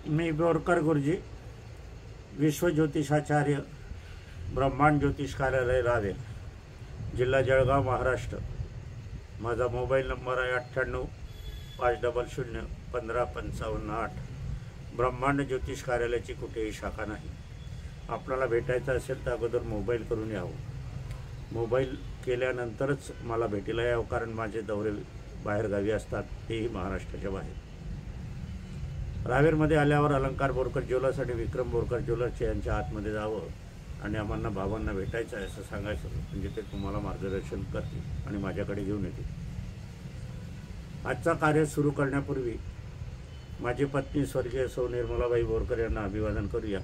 मी बोरकर गुरुजी, विश्व ज्योतिषाचार्य, ब्रह्मांड ज्योतिष कार्यालय रावेर, जिल्हा जळगाव, महाराष्ट्र। माझा मोबाईल नंबर आहे 985005155558। ब्रह्मांड ज्योतिष कार्यालयाची कुठेही शाखा नाही। आपल्याला भेटायचं असेल तर अगोदर मोबाईल करून यावं। मोबाईल केल्यानंतरच मला भेटीला यावं, कारण माझे दौरे बाहेरगावी असतात, तेही महाराष्ट्राच्या बाहेर। रावेरमध्ये आल्यावर अलंकार बोरकर ज्वेलर्स आणि विक्रम बोरकर ज्वेलर्स यांच्या आतमध्ये जावं आणि आम्हाला भावांना भेटायचं आहे असं सांगायचं, म्हणजे ते तुम्हाला मार्गदर्शन करतील आणि माझ्याकडे घेऊन येतील। आजचा कार्य सुरू करण्यापूर्वी माझी पत्नी स्वर्गीय सौ निर्मलाबाई बोरकर यांना अभिवादन करूया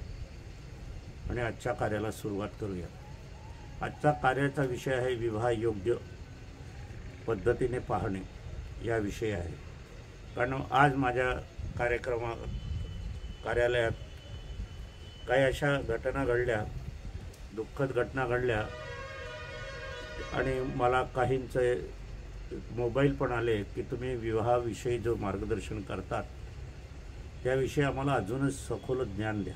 आणि आजच्या कार्याला सुरुवात करूया। आजचा कार्याचा विषय आहे विवाह योग्य पद्धतीने पाहणे या विषय आहे। कारण आज माझ्या कार्यालयात काही अशा घटना घडल्या, दुःखद घटना घडल्या आणि मला काहींचे मोबाईल पण आले की तुम्ही विवाहाविषयी जो मार्गदर्शन करतात त्याविषयी आम्हाला अजूनच सखोल ज्ञान द्या।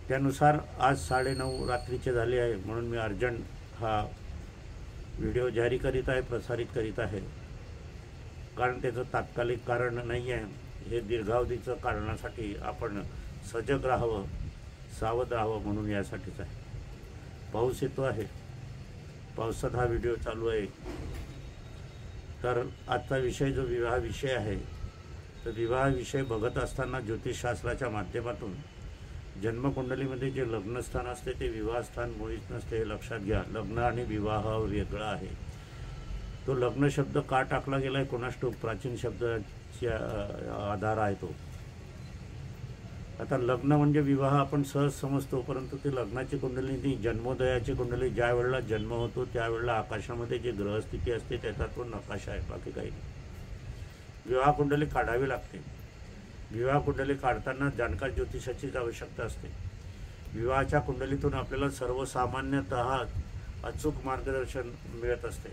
त्यानुसार आज 9:30 रात्रीचे झाले आहे, म्हणून मी अर्जंट हा व्हिडिओ जारी करीत आहे, प्रसारित करीत आहे। कारण त्याचं तात्कालिक कारण नाही आहे, हे दीर्घावधीचं कारणासाठी आपण सजग राहावं, सावध राहावं म्हणून यासाठीच आहे। पाऊस येतो आहे, पावसात हा व्हिडिओ चालू आहे। तर आजचा विषय जो विवाह विषय आहे, तर विवाह विषय बघत असताना ज्योतिषशास्त्राच्या माध्यमातून जन्मकुंडलीमध्ये जे लग्नस्थान असते ते विवाहस्थान मुळीच नसते, हे लक्षात घ्या। लग्न आणि विवाह वेगळा आहे। तो लग्न शब्द का टाकला गेला आहे कोणास ठाऊक, प्राचीन शब्दाचा आधार आहे तो। आता लग्न म्हणजे विवाह आपण सहज समजतो, परंतु ते लग्नाची कुंडली नाही, जन्मोदयाची कुंडली। ज्या वेळेला जन्म होतो त्यावेळेला आकाशामध्ये जे ग्रहस्थिती असते त्याचा तो नकाशा आहे, बाकी काही नाही। विवाह कुंडली काढावी लागते। विवाह कुंडली काढताना जाणकार ज्योतिषाचीच आवश्यकता असते। विवाहाच्या कुंडलीतून आपल्याला सर्वसामान्यतः अचूक मार्गदर्शन मिळत असते।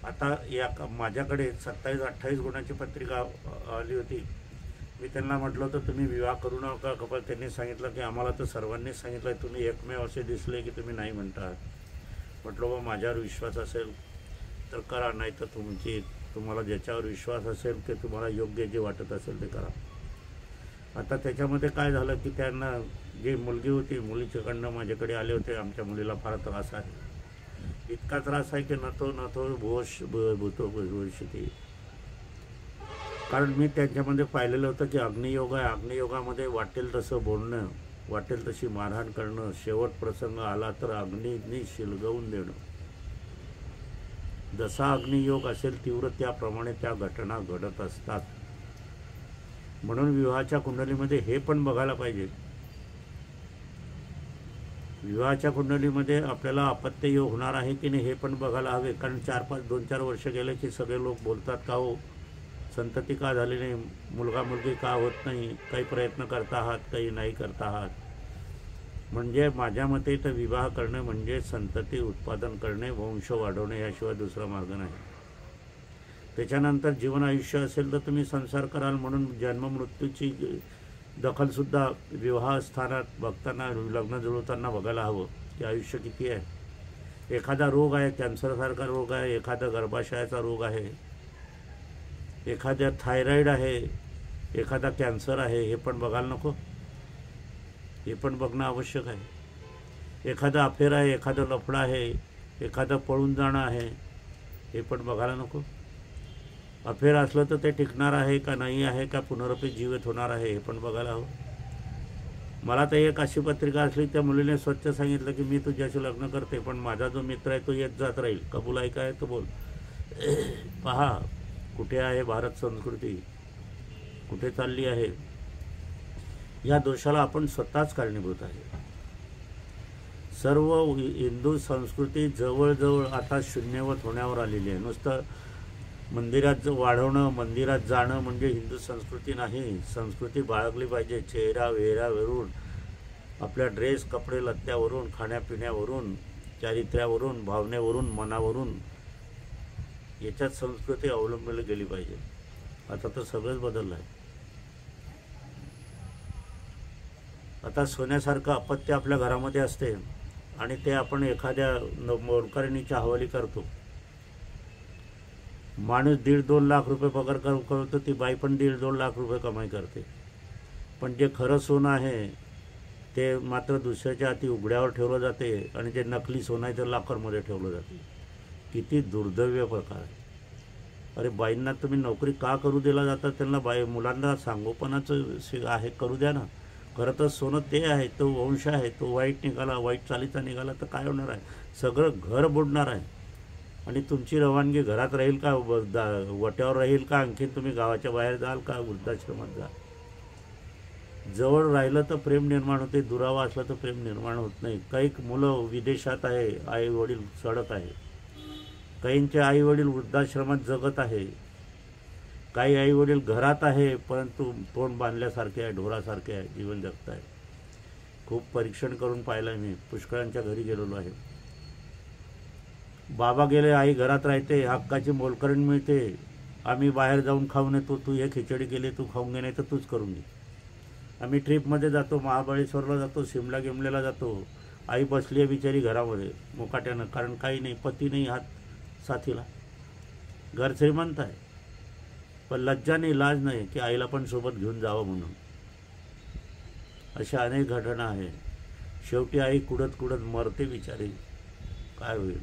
आता या माझ्याकडे 27-28 गुणाची पत्रिका आली होती। मी त्यांना म्हटलं होतं तुम्ही विवाह करू नका, पण त्यांनी सांगितलं की आम्हाला तर सर्वांनीच सांगितलं आहे, तुम्ही एकमेव असे दिसले की तुम्ही नाही म्हणता। म्हटलं बा माझ्यावर विश्वास असेल तर करा, नाही तर तुम्हाला ज्याच्यावर विश्वास असेल ते तुम्हाला योग्य जे वाटत असेल ते करा। आता त्याच्यामध्ये काय झालं की त्यांना जी मुलगी होती, मुलीच्याकडनं माझ्याकडे आले होते, आमच्या मुलीला फार त्रास आहे, इतका त्रास आहे की नतो भूतो भविष्यती। कारण मी त्यांच्यामध्ये पाहिलेलं होतं की अग्नियोग आहे, अग्नियोगामध्ये वाटेल तसं बोलणं, वाटेल तशी मारहाण करणं, शेवट प्रसंग आला तर अग्नीने शिलगवून देणं। जसा अग्नियोग असेल तीव्र त्याप्रमाणे त्या घटना घडत असतात। म्हणून विवाहाच्या कुंडलीमध्ये हे पण बघायला पाहिजे। विवाहाच्या कुंडलीमध्ये आपल्याला अपत्य योग होणार आहे की नाही हे पण बघायला हवे। कारण 2-4 वर्ष गेले की सगळे लोक बोलतात का हो संतती का झाली नाही, मुलगा मुलगी का होत नाही, काही प्रयत्न करता आहात, काही नाही करता आहात। म्हणजे माझ्या मते तर विवाह करणे म्हणजे संतती उत्पादन करणे, वंश वाढवणे, याशिवाय दुसरा मार्ग नाही। त्याच्यानंतर जीवन आयुष्य असेल तर तुम्ही संसार कराल, म्हणून जन्ममृत्यूची दखलसुद्धा विवाह स्थानात बघताना, लग्न जुळवताना बघायला हवं की आयुष्य किती आहे। एखादा रोग आहे, कॅन्सरसारखा रोग आहे, एखादा गर्भाशयाचा रोग आहे, एखाद्या थायरॉईड आहे, एखादा कॅन्सर आहे, हे पण बघायला नको? हे पण बघणं आवश्यक आहे। एखादा अफेअर आहे, एखादं लफडं आहे, एखादं पळून जाणं आहे, हे पण बघायला नको? अफेअर असलं तर ते टिकणार आहे का नाही आहे, का पुनरुत्थित जीवित होणार आहे, हे पण बघायला हवं। मला तर एक अशी पत्रिका असली, त्या मुलीने स्वच्छ सांगितलं की मी तुझ्याशी लग्न करते, पण माझा जो मित्र आहे तो येत जात राहील, कबूल आहे काय तो बोल। पहा कुठे आहे भारत संस्कृती, कुठे चालली आहे। या दोषाला आपण स्वतःच कारणीभूत आहे। सर्व हिंदू संस्कृती जवळजवळ आता शून्यवत होण्यावर आलेली आहे। नुसतं मंदिरात वाढवणं, मंदिरात जाणं म्हणजे हिंदू संस्कृती नाही। संस्कृती बाळगली पाहिजे। चेहरा वेहरावरून, आपल्या ड्रेस कपडे लत्त्यावरून, खाण्यापिण्यावरून, चारित्र्यावरून, भावनेवरून, मनावरून याच्यात संस्कृती अवलंबली गेली पाहिजे। आता तर सगळंच बदललं आहे। आता सोन्यासारखं अपत्य आपल्या घरामध्ये असते आणि ते आपण एखाद्या मोलकरणीच्या हवाली करतो. माणूस 1.5-2 लाख रुपये पगार करतो, ती बाई पण 1.5-2 लाख रुपये कमाई करते. पण जे खरं सोनं आहे ते मात्र दुसऱ्याच्या हाती उघड्यावर ठेवलं जाते आणि जे नकली सोनं आहे ते लॉकरमध्ये ठेवलं जाते. किती दुर्दैवी प्रकार आहे. अरे बाईंना तुम्ही नोकरी का करू दिला जातात? त्यांना मुलांना सांगोपनाचं आहे, करू द्या ना. खरं तर सोनं ते आहे, तो वंश आहे, तो वाईट निघाला, वाईट चालीचा निघाला तर काय होणार आहे? सगळं घर बुडणार आहे. आणि तुमची रवानगी घरात राहील का, वट्यावर राहील का, आणखीन तुम्ही गावाच्या बाहेर जाल का, वृद्धाश्रमात जाल? जवळ राहिलं तर प्रेम निर्माण होते, दुरावा असला तर प्रेम निर्माण होत नाही. काही मुलं विदेशात आहे, आई वडील सडक आहे, काहींचे आई वडील वृद्धाश्रमात जगत आहे, काही आई वडील घरात आहे परंतु तोंड बांधल्यासारखे आहे, ढोरासारखे आहे, जीवन जगत आहे. खूप परीक्षण करून पाहिलं आहे मी. पुष्कळांच्या घरी गेलेलो आहे. बाबा गेले, आई घरात राहते, हक्काची मोलकरण मिळते, आम्ही बाहेर जाऊन खाऊन येतो, तू हे खिचडी केली तू खाऊन घे, नाही तर तूच करून घे. आम्ही ट्रिपमध्ये जातो, महाबळेश्वरला जातो, शिमला गिमल्याला जातो, आई बसली आहे बिचारी घरामध्ये मुकाट्यानं, कारण काही नाही, पती नाही हात साथीला, घर श्रीमंत आहे, पण लज्जा नाही, लाज नाही की आईला पण सोबत घेऊन जावं म्हणून. अशा अनेक घटना आहे. शेवटी आई कुडत कुडत मरते बिचारी. काय होईल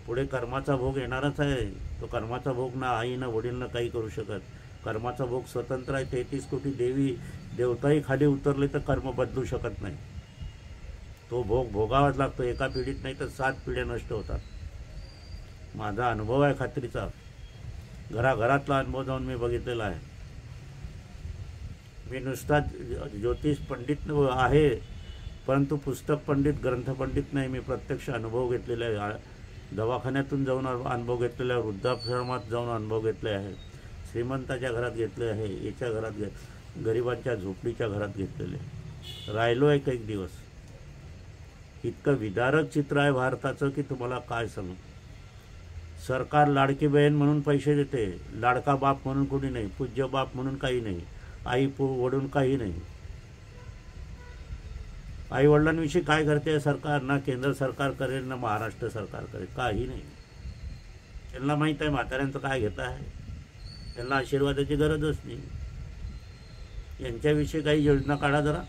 पुढे? कर्माचा भोग येणारच आहे. तो कर्माचा भोग ना आई ना वडील ना काही करू शकत. कर्माचा भोग स्वतंत्र आहे. 33 कोटी देवताही खाली उतरले तर कर्म बदलू शकत नाही. तो भोग भोगावाच लागतो. एका पिढीत नाही तर 7 पिढ्या नष्ट होतात. माझा अनुभव आहे खात्रीचा. घराघरातला अनुभव जाऊन मी बघितलेला आहे. मी नुसता ज्योतिष पंडित आहे परंतु पुस्तक पंडित, ग्रंथ पंडित नाही. मी प्रत्यक्ष अनुभव घेतलेले आहे. दवाखान्यातून जाऊन अनुभव घेतलेला आहे, वृद्धाश्रमात जाऊन अनुभव घेतले आहे, श्रीमंताच्या घरात घेतले आहे, याच्या घरात गरिबांच्या झोपडीच्या घरात घेतलेले. राहिलो आहे एक दिवस. इतकं विदारक चित्र आहे भारताचं की तुम्हाला काय सांगू. सरकार लाडकी बहीण म्हणून पैसे देते, लाडका बाप म्हणून कोणी नाही, पूज्य बाप म्हणून काही नाही, आई वडून काही नाही. आई वडिलांविषयी काय करते सरकार? ना केंद्र सरकार करेल ना महाराष्ट्र सरकार करेल, काही नाही. त्यांना माहीत आहे म्हाताऱ्यांचं काय घेत आहे, त्यांना आशीर्वादाची गरजच नाही. यांच्याविषयी काही योजना काढा जरा,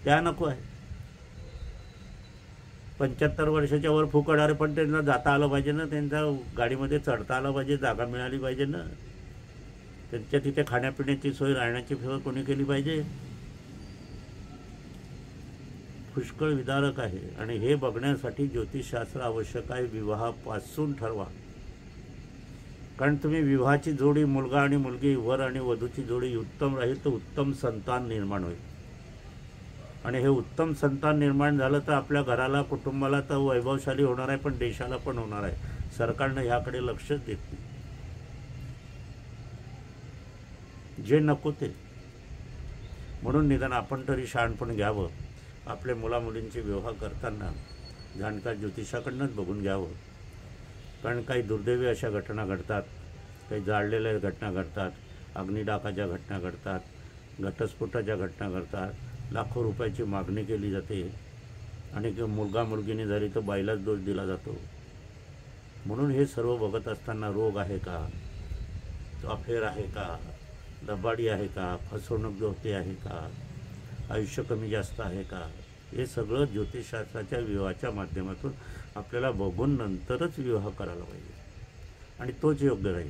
त्या नको आहे. 75 वर्षाच्या वर फुकडारे, पण त्यांना जाता आलं पाहिजे ना, त्यांच्या गाडीमध्ये चढता आलं पाहिजे, जागा मिळाली पाहिजे ना, त्यांच्या तिथे खाण्यापिण्याची सोय, राहण्याची सोय कोणी केली पाहिजे. पुष्कळ विदारक आहे. आणि हे बघण्यासाठी ज्योतिषशास्त्र आवश्यक आहे. विवाहापासून ठरवा. कारण तुम्ही विवाहाची जोडी, मुलगा आणि मुलगी, वर आणि वधूची जोडी उत्तम राहील तर उत्तम संतान निर्माण होईल. आणि हे उत्तम संतान निर्माण झालं तर आपल्या घराला, कुटुंबाला तर वैभवशाली होणार आहे, पण देशाला पण होणार आहे. सरकारनं ह्याकडे लक्षच देत नाही. जे नको ते. म्हणून निदान आपण तरी शहाणपण घ्यावं. आपल्या मुलामुलींचे विवाह करताना जाणकार ज्योतिषाकडनंच बघून घ्यावं. कारण काही दुर्दैवी अशा घटना घडतात, काही जाळलेल्या घटना घडतात, अग्निडाकाच्या घटना घडतात, घटस्फोटाच्या घटना घडतात, लाखो रुपयाची मागणी केली जाते आणि मुलगा मुलगीने झाली तर बाईलाच दोष दिला जातो. म्हणून हे सर्व बघत असताना रोग आहे का, अफेअर आहे का, दबाडी आहे का, फसवणूक होते आहे का, आयुष्य कमी जास्त आहे का, हे सगळं ज्योतिषशास्त्राच्या विवाहाच्या माध्यमातून आपल्याला बघून नंतरच विवाह करायला पाहिजे आणि तोच योग्य राहील.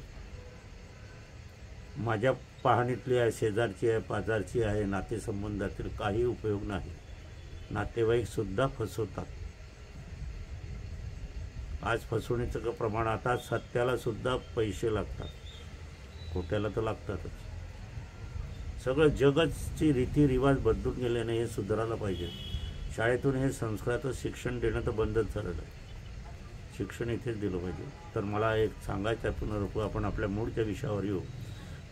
माझ्या पाहणीतली आहे, शेजारची आहे, पाजारची आहे, नातेसंबंधातील काही उपयोग नाही. नातेवाईकसुद्धा फसवतात. आज फसवणीचं प्रमाण, आता सत्यालासुद्धा पैसे लागतात, खोट्याला तर लागतातच. सगळं जगची रीतिरिवाज बदलून गेल्याने हे सुधारायला पाहिजे. शाळेतून हे संस्काराचं शिक्षण देणं तर बंदच झालेलं आहे. शिक्षण इथेच दिलं पाहिजे. तर मला एक सांगायचं आहे, पुनरुक्ती आपण आपल्या मूळच्या विषयावर येऊ.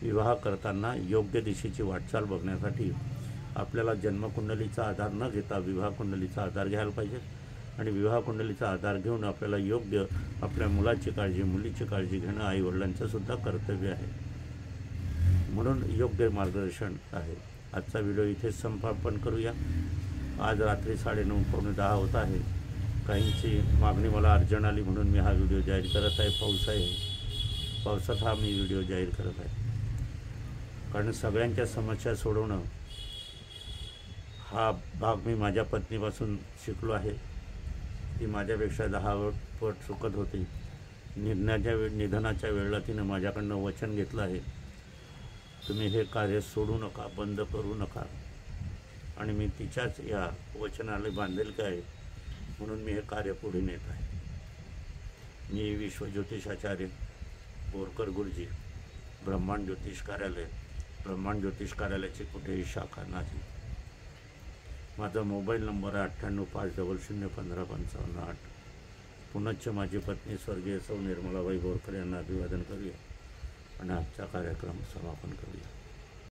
विवाह करताना योग्य दिशेची वाटचाल बघण्यासाठी आपल्याला जन्मकुंडलीचा आधार न घेता विवाह कुंडलीचा आधार घ्यायला पाहिजे. आणि विवाह कुंडलीचा आधार घेऊन आपल्याला योग्य आपल्या मुलाची काळजी, मुलीची काळजी घेणं आईवडिलांचं सुद्धा कर्तव्य आहे. म्हणून योग्य मार्गदर्शन आहे. आजचा व्हिडिओ इथेच समापन करूया. आज रात्री 9:30 पावणे 10 होत आहे. काहींची मागणी मला अर्जंट आली म्हणून मी हा व्हिडिओ जाहीर करत आहे. पाऊस आहे, पावसात हा मी व्हिडिओ जाहीर करत आहे. कारण सगळ्यांच्या समस्या सोडवणं हा भाग मी माझ्या पत्नीपासून शिकलो आहे. ती माझ्यापेक्षा 10 पट चुकत होती. निधनाच्या वेळेला तिनं माझ्याकडनं वचन घेतलं आहे, तुम्ही हे कार्य सोडू नका, बंद करू नका. आणि मी तिच्याच या वचनाला बांधिलकी आहे म्हणून मी हे कार्य पुढे नेत आहे. मी विश्वज्योतिषाचार्य बोरकर गुरुजी, ब्रह्मांड ज्योतिष कार्यालय, ब्रह्मांड ज्योतिष कार्यालयाची कुठेही शाखा नाही. माझा मोबाईल नंबर आहे 9850015558. पुनश्च माझी पत्नी स्वर्गीय सौ निर्मलाबाई बोरकर यांना अभिवादन करूया आणि आजचा कार्यक्रम समापन करूया.